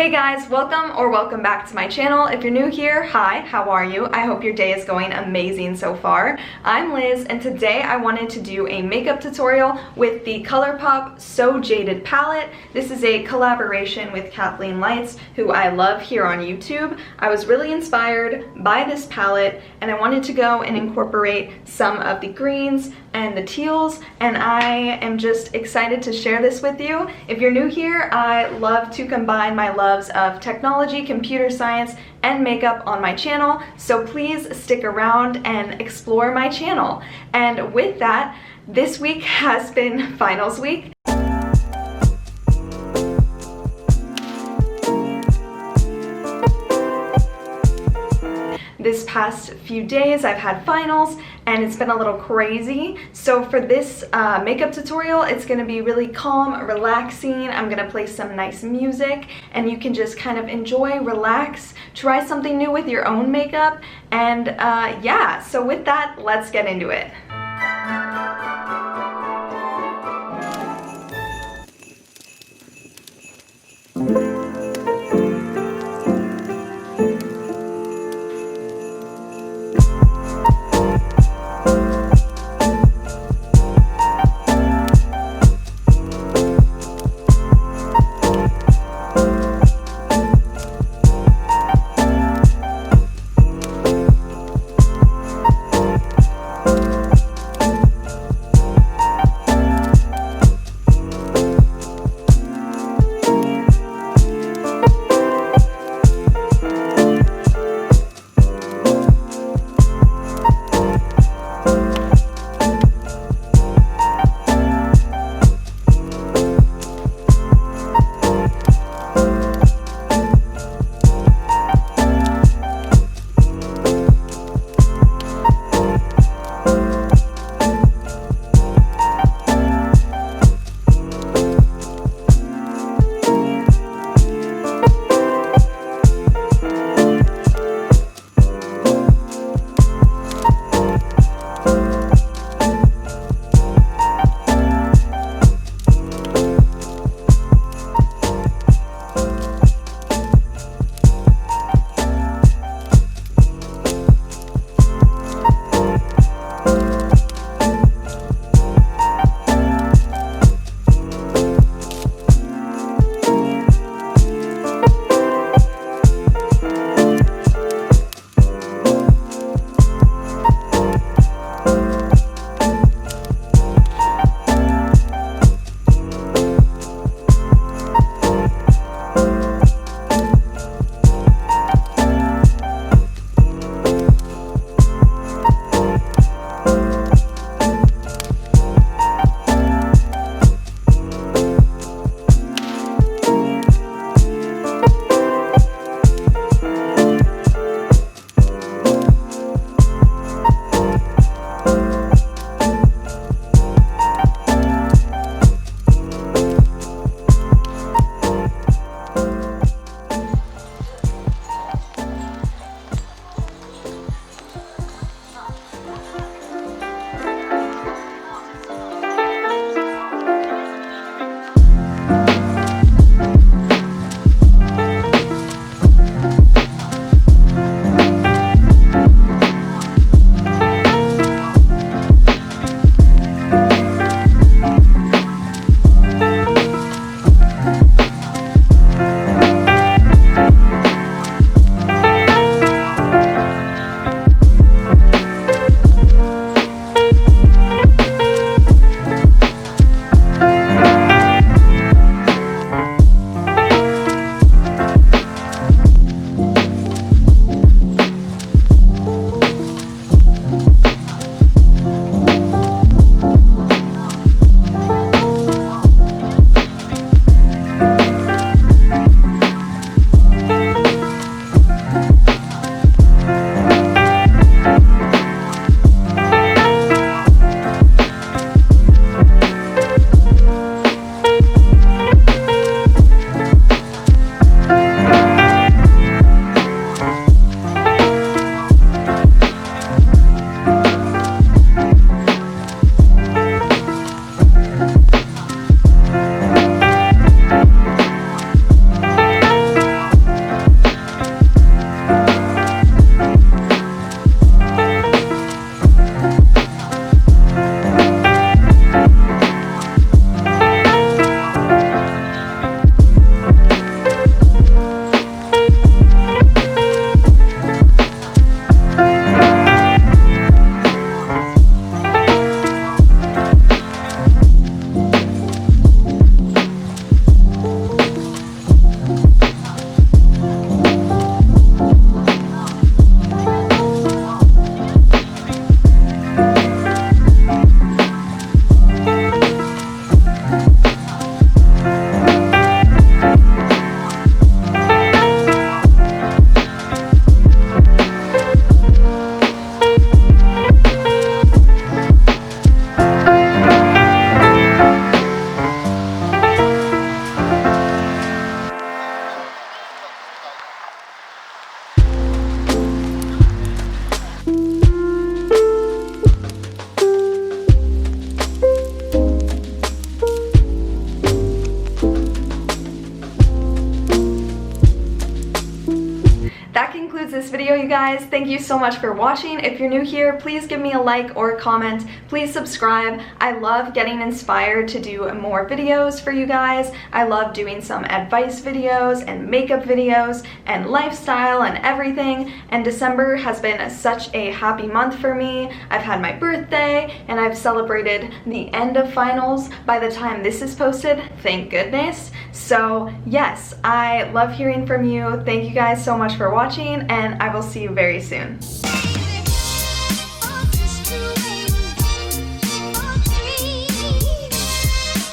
Hey guys, welcome back to my channel. If you're new here, hi, how are you? I hope your day is going amazing so far. I'm Liz, and today I wanted to do a makeup tutorial with the Colourpop So Jaded Palette. This is a collaboration with Kathleenlights, who I love here on YouTube. I was really inspired by this palette, and I wanted to go and incorporate some of the greens and the teals, and I am just excited to share this with you. If you're new here, I love to combine my loves of technology, computer science, and makeup on my channel, so please stick around and explore my channel. And with that, this week has been finals week. This past few days I've had finals and it's been a little crazy. So for this makeup tutorial, it's going to be really calm, relaxing. I'm going to play some nice music and you can just kind of enjoy, relax, try something new with your own makeup. And yeah, so with that, let's get into it. guys. Thank you so much for watching. If you're new here, please give me a like or a comment. Please subscribe. I love getting inspired to do more videos for you guys. I love doing some advice videos and makeup videos and lifestyle and everything. And December has been such a happy month for me. I've had my birthday and I've celebrated the end of finals by the time this is posted, thank goodness. So yes, I love hearing from you. Thank you guys so much for watching, and I will see you very soon.